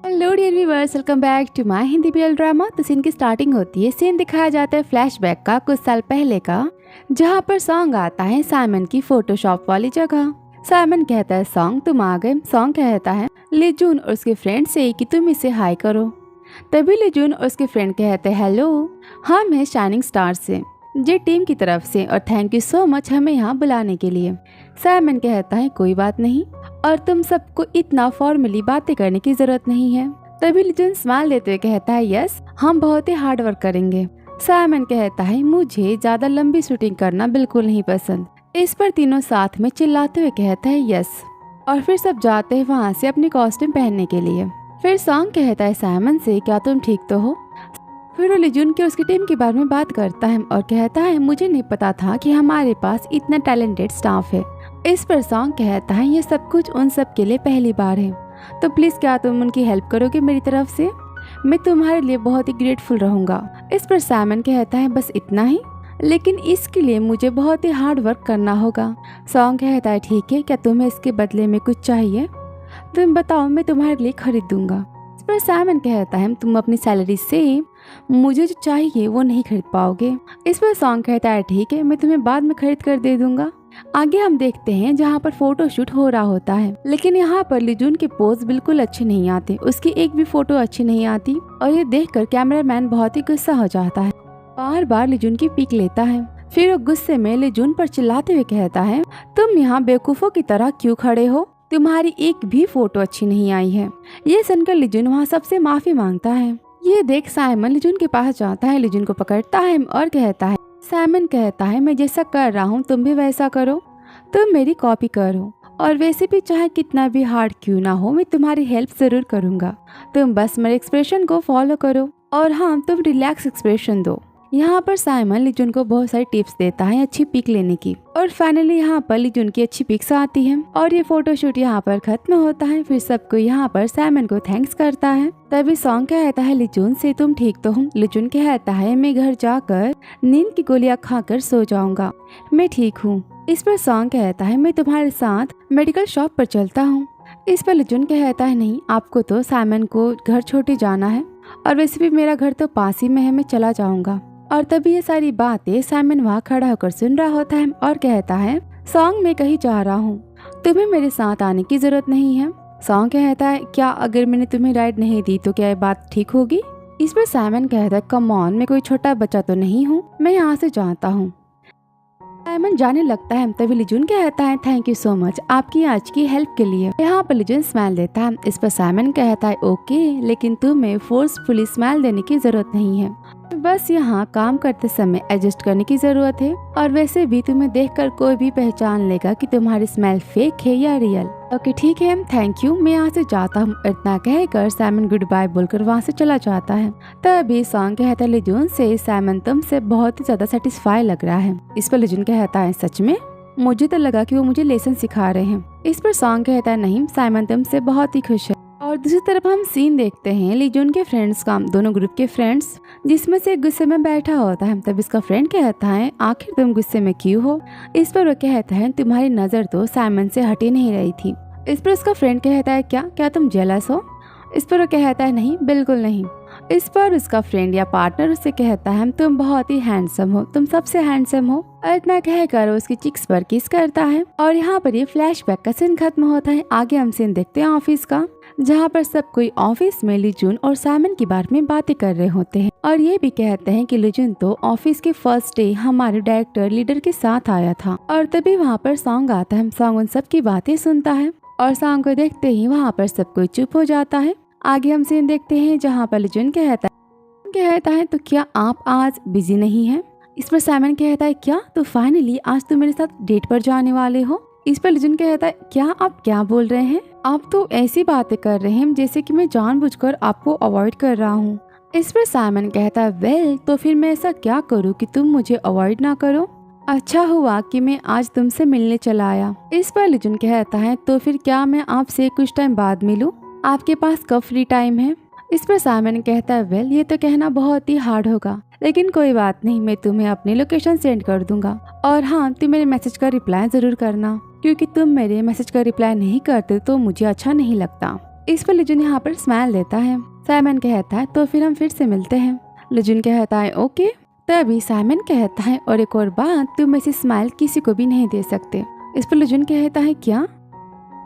Hello dear viewers, welcome back to my Hindi BL drama. तो scene की starting होती है। सीन दिखाया जाता है फ्लैशबैक का, कुछ साल पहले का, जहाँ पर सॉन्ग आता है साइमन की फोटोशॉप वाली जगह। साइमन कहता है सॉन्ग तुम आ गए। सॉन्ग कहता है लिजून और उसके फ्रेंड से कि तुम इसे हाई करो। तभी लिजून और उसके फ्रेंड कहते हैं हेलो, हम हैं शाइनिंग स्टार से, जे टीम की तरफ से, और थैंक यू सो मच हमें यहाँ बुलाने के लिए। साइमन कहता है कोई बात नहीं, और तुम सबको इतना फॉर्मली बातें करने की जरूरत नहीं है। तभी लिजून स्माइल देते हुए कहता है यस, हम बहुत ही हार्ड वर्क करेंगे। साइमन कहता है मुझे ज्यादा लंबी शूटिंग करना बिल्कुल नहीं पसंद। इस पर तीनों साथ में चिल्लाते हुए कहते हैं यस, और फिर सब जाते हैं वहाँ से अपनी कॉस्ट्यूम पहनने के लिए। फिर सॉन्ग कहता है साइमन से क्या तुम ठीक तो हो। फिर वो लिजून के उसकी टीम के बारे में बात करता है और कहता है मुझे नहीं पता था कि हमारे पास इतना टैलेंटेड स्टाफ है। इस पर सॉन्ग कहता है ये सब कुछ उन सब के लिए पहली बार है, तो प्लीज क्या तुम उनकी हेल्प करोगे मेरी तरफ से, मैं तुम्हारे लिए बहुत ही ग्रेटफुल रहूंगा। इस पर साइमन कहता है बस इतना ही, लेकिन इसके लिए मुझे बहुत ही हार्ड वर्क करना होगा। सॉन्ग कहता है ठीक है, क्या तुम्हें इसके बदले में कुछ चाहिए, तुम बताओ मैं तुम्हारे लिए खरीद दूंगा। इस पर साइमन कहता है तुम अपनी सैलरी से मुझे जो चाहिए वो नहीं खरीद पाओगे। इस पर सॉन्ग कहता है ठीक है, मैं तुम्हें बाद में खरीद कर दे दूंगा। आगे हम देखते हैं जहाँ पर फोटो शूट हो रहा होता है, लेकिन यहाँ पर लिजून के पोज बिल्कुल अच्छे नहीं आते, उसकी एक भी फोटो अच्छी नहीं आती, और ये देखकर कैमरामैन बहुत ही गुस्सा हो जाता है, बार बार लिजून की पिक लेता है। फिर वो गुस्से में लिजून पर चिल्लाते हुए कहता है तुम यहाँ बेवकूफों की तरह क्यों खड़े हो, तुम्हारी एक भी फोटो अच्छी नहीं आई है। ये सुनकर लिजून वहाँ सबसे माफी मांगता है। ये देख साइमन लिजून के पास जाता है, लिजून को पकड़ता है और कहता है साइमन कहता है मैं जैसा कर रहा हूँ तुम भी वैसा करो, तुम मेरी कॉपी करो, और वैसे भी चाहे कितना भी हार्ड क्यों ना हो मैं तुम्हारी हेल्प जरूर करूँगा, तुम बस मेरे एक्सप्रेशन को फॉलो करो, और हाँ तुम रिलैक्स एक्सप्रेशन दो। यहाँ पर साइमन लिजून को बहुत सारी टिप्स देता है अच्छी पिक लेने की, और फाइनली यहाँ पर लिजून की अच्छी पिक्स आती है, और ये फोटोशूट यहाँ पर खत्म होता है। फिर सबको यहाँ पर साइमन को थैंक्स करता है। तभी सॉन्ग कहता है लिजून से तुम ठीक तो हो। लिजून कहता है मैं घर जाकर नींद की गोलियां खाकर सो जाऊंगा, मैं ठीक हूँ। इस पर सॉन्ग कहता है मैं तुम्हारे साथ मेडिकल शॉप पर चलता हूँ। इस पर लिजून कहता है नहीं, आपको तो साइमन को घर छोड़े जाना है, और वैसे भी मेरा घर तो पास ही में है, मैं चला जाऊंगा। और तभी ये सारी बातें साइमन वहाँ खड़ा होकर सुन रहा होता है और कहता है सॉन्ग मैं कहीं जा रहा हूँ, तुम्हें मेरे साथ आने की जरूरत नहीं है। सॉन्ग कहता है क्या अगर मैंने तुम्हें राइड नहीं दी तो क्या ये बात ठीक होगी। इस पर साइमन कहता है कम ऑन, मैं कोई छोटा बच्चा तो नहीं हूँ, मैं यहाँ से जाता हूँ। साइमन जाने लगता है। तभी लिजून कहता है थैंक यू सो मच आपकी आज की हेल्प के लिए। यहाँ पर लिजून स्माइल देता है। इस पर साइमन कहता है ओके, लेकिन तुम्हें फोर्सफुली स्माइल देने की जरूरत नहीं है, बस यहाँ काम करते समय एडजस्ट करने की जरूरत है, और वैसे भी तुम्हें देखकर कोई भी पहचान लेगा कि तुम्हारी स्माइल फेक है या रियल। ओके ठीक है, थैंक यू, मैं यहाँ से जाता हूँ। इतना कहकर साइमन गुड बाय बोलकर वहाँ से चला जाता है। तभी सॉन्ग कहता है लिजून से साइमन तुमसे बहुत ही ज्यादा सेटिस्फाई लग रहा है। इस पर लिजून कहता है सच में, मुझे तो लगा कि वो मुझे लेसन सिखा रहे हैं। इस पर सॉन्ग कहता है नहीं, साइमन तुमसे बहुत ही खुश है। और दूसरी तरफ हम सीन देखते हैं लिजून के फ्रेंड्स का, दोनों ग्रुप के फ्रेंड्स, जिसमें से गुस्से में बैठा होता है। तब इसका फ्रेंड कहता है आखिर तुम गुस्से में क्यों हो। इस पर वो कहता है तुम्हारी नजर तो साइमन से हटी नहीं रही थी। इस पर उसका फ्रेंड कहता है क्या क्या तुम जेलस हो। इस पर वो कहता है नहीं बिल्कुल नहीं। इस पर उसका फ्रेंड या पार्टनर उससे कहता है तुम बहुत ही हैंडसम हो, तुम सबसे हैंडसम हो, और इतना कहकर उसकी चिक्स पर किस करता है। और यहाँ पर ये फ्लैशबैक का सीन खत्म होता है। आगे हम सीन देखते हैं ऑफिस का, जहाँ पर सब कोई ऑफिस में लिजून और साइमन के बारे में बातें कर रहे होते हैं, और ये भी कहते हैं कि लिजून तो ऑफिस के फर्स्ट डे हमारे डायरेक्टर लीडर के साथ आया था। और तभी वहाँ पर सॉन्ग आता है। सॉन्ग उन सब की बातें सुनता है, और सॉन्ग को देखते ही वहाँ पर सब कोई चुप हो जाता है। आगे हम सीन देखते हैं जहाँ पर लिजून कहता है तो क्या आप आज बिजी नहीं है। इस पर साइमन कहता है क्या, तो फाइनली आज तुम मेरे साथ डेट पर जाने वाले हो। इस पर लिजून कहता है क्या आप क्या बोल रहे हैं, आप तो ऐसी बातें कर रहे हैं जैसे कि मैं जानबूझकर आपको अवॉइड कर रहा हूँ। इस पर साइमन कहता है वेल तो फिर मैं ऐसा क्या करूँ कि तुम मुझे अवॉइड ना करो, अच्छा हुआ कि मैं आज तुमसे मिलने चला आया। इस पर लिजून कहता है तो फिर क्या मैं आपसे कुछ टाइम बाद मिलूं, आपके पास कब फ्री टाइम है। इस पर साइमन कहता है वेल ये तो कहना बहुत ही हार्ड होगा, लेकिन कोई बात नहीं, मैं तुम्हें अपनी लोकेशन सेंड कर दूंगा, और हाँ तुम मेरे मैसेज का रिप्लाई जरूर करना, क्योंकि तुम मेरे मैसेज का रिप्लाई नहीं करते तो मुझे अच्छा नहीं लगता। इस पर लिजुन यहाँ पर स्माइल देता है। साइमन कहता है तो फिर हम फिर से मिलते हैं। लिजुन कहता है ओके। तभी साइमन कहता है और एक और बात, तुम ऐसी स्माइल किसी को भी नहीं दे सकते। इस पर लिजुन कहता है क्या?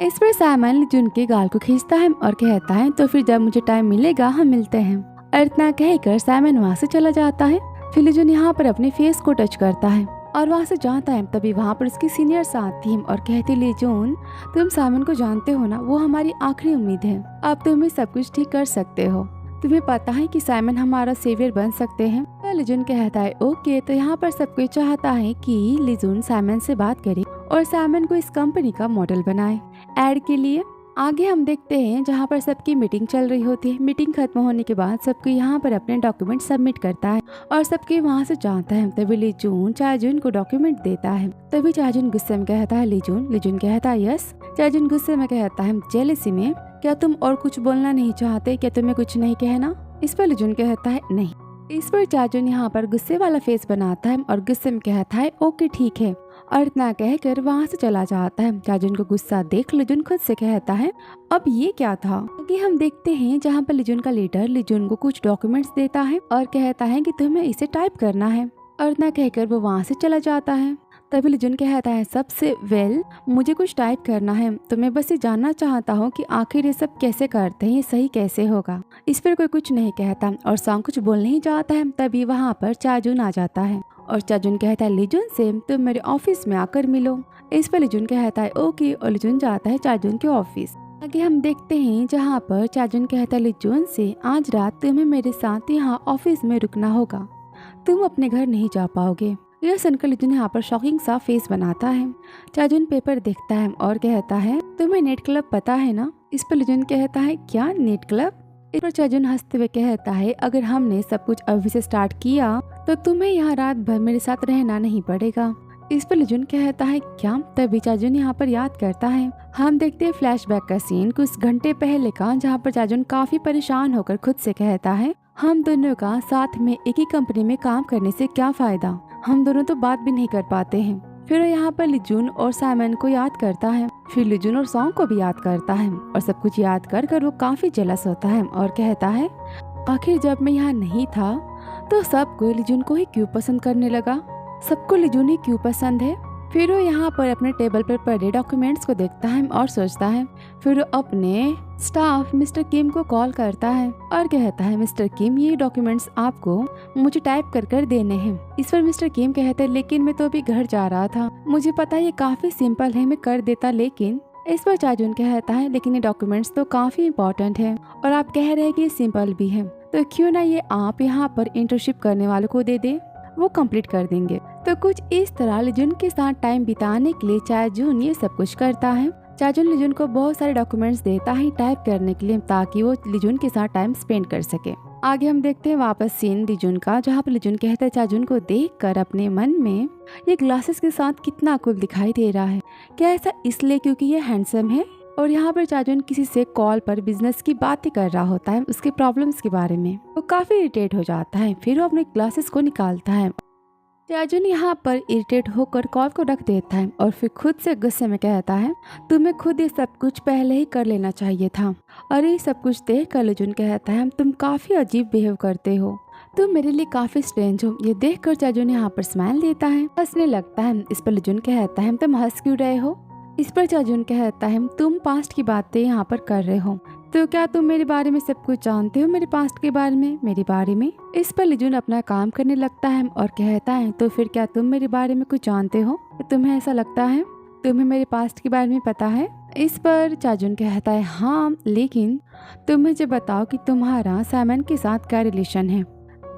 इस पर साइमन लिजुन के गाल को खींचता है और कहता है तो फिर जब मुझे टाइम मिलेगा हम मिलते हैं। और इतना कहकर साइमन वहाँ से चला जाता है। फिर लिजुन यहाँ पर अपने फेस को टच करता है और वहाँ से जाता है। तभी वहाँ पर उसकी सीनियर्स आती हैं और कहती लिजुन तुम साइमन को जानते हो ना, वो हमारी आखिरी उम्मीद है, अब तुम ही सब कुछ ठीक कर सकते हो। तुम्हें पता है कि साइमन हमारा सेवियर बन सकते हैं। तो लिजुन कहता है ओके। तो यहाँ पर सब कोई चाहता है कि लिजुन साइमन से बात करे और साइमन को इस कंपनी का मॉडल बनाए एड के लिए। आगे हम देखते हैं जहाँ पर सबकी मीटिंग चल रही होती है। मीटिंग खत्म होने के बाद सबको यहाँ पर अपने डॉक्यूमेंट सबमिट करता है और सबके वहाँ से जाता है। तभी लिजुन चाजुन को डॉक्यूमेंट देता है। तभी चाजुन गुस्से में कहता है लिजुन कहता है यस। चाजुन गुस्से में कहता है जेलसी में, क्या तुम और कुछ बोलना नहीं चाहते? क्या तुम्हें कुछ नहीं कहना? इस पर लिजुन कहता है नहीं। इस पर चाजुन यहाँ पर गुस्से वाला फेस बनाता है और गुस्से में कहता है ओके ठीक है, और इतना कहकर वहाँ से चला जाता है। चाजुन को गुस्सा देख लिजुन खुद से कहता है अब ये क्या था। आगे हम देखते हैं जहाँ पर लिजुन का लीडर लिजुन को कुछ डॉक्यूमेंट्स देता है और कहता है कि तुम्हें इसे टाइप करना है, और इतना कहकर वो वहाँ से चला जाता है। तभी लिजुन कहता है सबसे वेल मुझे कुछ टाइप करना है, तो मैं बस ये जानना चाहता हूँ कि आखिर ये सब कैसे करते हैं, ये सही कैसे होगा। इस पर कोई कुछ नहीं कहता और सॉन्ग कुछ बोलने ही जाता है। तभी वहाँ पर चाजुन आ जाता है और चाजुन कहता है लिजुन से तुम मेरे ऑफिस में आकर मिलो। इस पर लिजुन कहता है ओके और लिजुन जाता है चाजुन के ऑफिस। आगे हम देखते हैं जहाँ पर चाजुन कहता है लिजुन से आज रात तुम्हें मेरे साथ यहाँ ऑफिस में रुकना होगा, तुम अपने घर नहीं जा पाओगे। यह सुनकर लिजुन यहाँ पर शॉकिंग सा फेस बनाता है। चाजुन पेपर देखता है और कहता है तुम्हें नेट क्लब पता है ना? इस पर लिजुन कहता है क्या नेट क्लब? इस पर चाजुन हंसते हुए कहता है अगर हमने सब कुछ अभी से स्टार्ट किया तो तुम्हें यहाँ रात भर मेरे साथ रहना नहीं पड़ेगा। इस पर लिजुन कहता है क्या? तभी चाजुन यहाँ पर याद करता है। हम देखते हैं फ्लैशबैक का सीन कुछ घंटे पहले का, जहाँ पर चाजुन काफी परेशान होकर खुद से कहता है हम दोनों का साथ में एक ही कंपनी में काम करने से क्या फायदा, हम दोनों तो बात भी नहीं कर पाते हैं। फिर यहाँ पर लिजुन और साइमन को याद करता है, फिर लिजुन और सॉन्ग को भी याद करता है और सब कुछ याद कर वो काफी जेलस होता है और कहता है आखिर जब मैं यहाँ नहीं था तो सबको लिजुन को ही क्यों पसंद करने लगा, सबको लिजुन ही क्यों पसंद है। फिर वो यहाँ पर अपने टेबल पर पड़े डॉक्यूमेंट्स को देखता है और सोचता है। फिर वो अपने स्टाफ मिस्टर किम को कॉल करता है और कहता है मिस्टर किम ये डॉक्यूमेंट्स आपको मुझे टाइप कर देने हैं। इस पर मिस्टर किम कहते हैं लेकिन मैं तो अभी घर जा रहा था, मुझे पता है ये काफी सिंपल है, मैं कर देता लेकिन। इस पर चाजुन कहता है लेकिन ये डॉक्यूमेंट्स तो काफी इम्पोर्टेंट है और आप कह रहे हैं कि ये सिंपल भी है, तो क्यों ना ये आप यहाँ पर इंटर्नशिप करने वालों को दे दे, वो कंप्लीट कर देंगे। तो कुछ इस तरह लिजुन के साथ टाइम बिताने के लिए चाजुन ये सब कुछ करता है। चाजुन लिजुन को बहुत सारे डॉक्यूमेंट्स देता है टाइप करने के लिए ताकि वो लिजुन के साथ टाइम स्पेंड कर सके। आगे हम देखते हैं वापस सीन लिजुन का, जहाँ पर लिजुन कहता है चाजुन को देखकर अपने मन में ये ग्लासेस के साथ कितना कूल दिखाई दे रहा है, क्या ऐसा इसलिए क्योंकि ये हैंडसम है। और यहाँ पर चाजुन किसी से कॉल पर बिजनेस की बातें कर रहा होता है, उसके प्रॉब्लम्स के बारे में। वो काफी इरिटेट हो जाता है, फिर वो अपने ग्लासेस को निकालता है। चाजुन यहाँ पर इरिटेट होकर कॉल को रख देता है और फिर खुद से गुस्से में कहता है तुम्हें खुद ये सब कुछ पहले ही कर लेना चाहिए था। और ये सब कुछ देख कर लिजुन कहता है तुम काफी अजीब बिहेव करते हो, तुम मेरे लिए काफी स्ट्रेंज हो। ये देखकर चाजुन यहाँ पर स्माइल देता है, हंसने लगता है। इस पर लिजुन कहता है तुम हंस क्यों रहे हो। इस पर चाजुन कहता है तुम पास्ट की बातें यहाँ पर कर रहे हो, तो क्या तुम मेरे बारे में सब कुछ जानते हो, मेरे पास्ट के बारे में, मेरे बारे में। इस पर लिजुन अपना काम करने लगता है और कहता है तो फिर क्या तुम मेरे बारे में कुछ जानते हो, तुम्हें ऐसा लगता है तुम्हें मेरे पास्ट के बारे में पता है। इस पर चाजुन कहता है हाँ, लेकिन तुम मुझे बताओ कि तुम्हारा साइमन के साथ क्या रिलेशन है।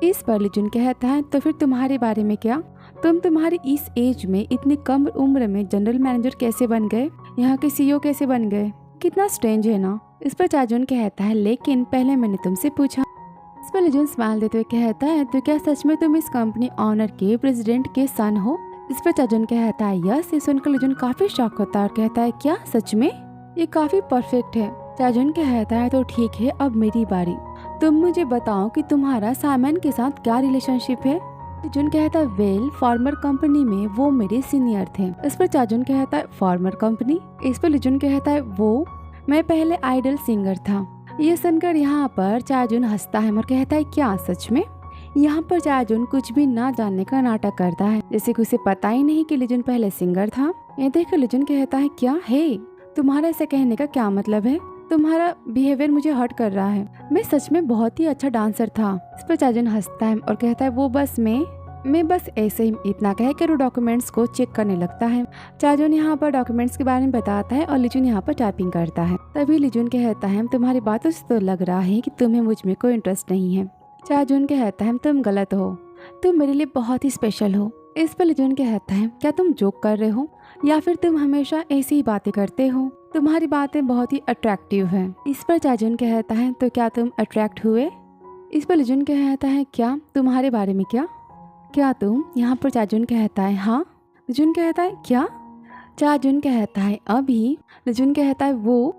इस पर लिजुन कहता है तो फिर तुम्हारे बारे में क्या, तुम तुम्हारी इस एज में इतनी कम उम्र में जनरल मैनेजर कैसे बन गए, यहाँ के सीईओ कैसे बन गए, कितना स्ट्रेंज है ना। इस पर चाजुन कहता है लेकिन पहले मैंने तुमसे पूछा। इस पर लिजुन स्माइल देते हुए कहता है तो क्या सच में तुम इस कंपनी ऑनर के प्रेसिडेंट के सन हो। इस पर चाजुन कहता है यस। ये सुनकर लिजुन काफी शॉक होता है और कहता है क्या सच में, ये काफी परफेक्ट है। चाजुन कहता है तो ठीक है, अब मेरी बारी, तुम मुझे बताओ कि तुम्हारा साइमन के साथ क्या रिलेशनशिप है। चाजुन कहता है वेल फॉर्मर कंपनी में वो मेरे सीनियर थे। इस पर चाजुन कहता है फॉर्मर कंपनी। इस पर लिजुन कहता है वो मैं पहले आइडल सिंगर था। ये सुनकर यहाँ पर चाजुन हंसता है और कहता है क्या सच में? यहाँ पर चाजुन कुछ भी ना जानने का नाटक करता है, जैसे कि उसे पता ही नहीं कि लिजुन पहले सिंगर था। ये देखकर लिजुन कहता है क्या है, तुम्हारा ऐसा कहने का क्या मतलब है? तुम्हारा बिहेवियर मुझे हर्ट कर रहा है। मैं सच में बहुत ही अच्छा डांसर था। इस पर चाजुन हंसता है और कहता है वो बस मैं बस ऐसे ही इतना कहकर वो डॉक्यूमेंट्स को चेक करने लगता है। चाजुन यहाँ पर डॉक्यूमेंट्स के बारे में बताता है और लिजुन यहाँ पर टाइपिंग करता है। तभी लिजुन कहता है तुम्हारी बातों से तो लग रहा है कि तुम्हें मुझ में कोई इंटरेस्ट नहीं है। चाजुन कहता है तुम गलत हो, तुम मेरे लिए बहुत ही स्पेशल हो। इस पर लिजुन कहता है क्या तुम जोक कर रहे हो या फिर तुम हमेशा ऐसी ही बातें करते हो? तुम्हारी बातें बहुत ही अट्रैक्टिव हैं। इस पर चाजुन कहता है तो क्या तुम अट्रैक्ट हुए? इस पर लिजुन कहता है क्या तुम्हारे बारे में क्या तुम? यहाँ पर चाजुन कहता है हाँ। लिजुन कहता है क्या? चाजुन कहता है अभी। लिजुन कहता है वो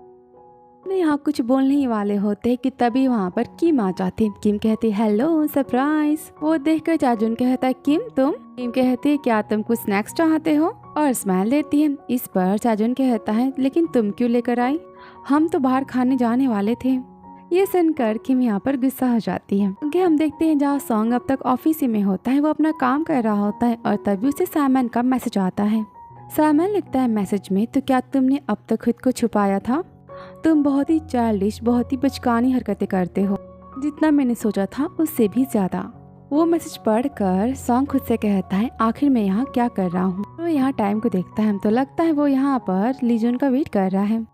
यहाँ कुछ बोलने ही वाले होते कि तभी वहाँ पर किम आ जाती। किम कहती हेलो सरप्राइज। वो देखकर चाजुन कहता है किम तुम? किम कहती है क्या तुम कुछ स्नैक्स चाहते हो और स्माइल देती है। इस पर चाजुन कहता है लेकिन तुम क्यों लेकर आई? हम तो बाहर खाने जाने वाले थे। ये सुनकर किम यहाँ पर गुस्सा हो जाती है क्योंकि हम देखते हैं जहाँ सॉन्ग अब तक ऑफिस ही में होता है, वो अपना काम कर रहा होता है और तभी उसे साइमन का मैसेज आता है। साइमन लिखता है मैसेज में तो क्या तुमने अब तक खुद को छुपाया था? तुम बहुत ही चाइल्डिश, बहुत ही बचकानी हरकतें करते हो, जितना मैंने सोचा था उससे भी ज्यादा। वो मैसेज पढ़कर सॉन्ग खुद से कहता है आखिर मैं यहाँ क्या कर रहा हूँ। तो यहाँ टाइम को देखता है तो लगता है वो यहाँ पर लिजुन का वेट कर रहा है।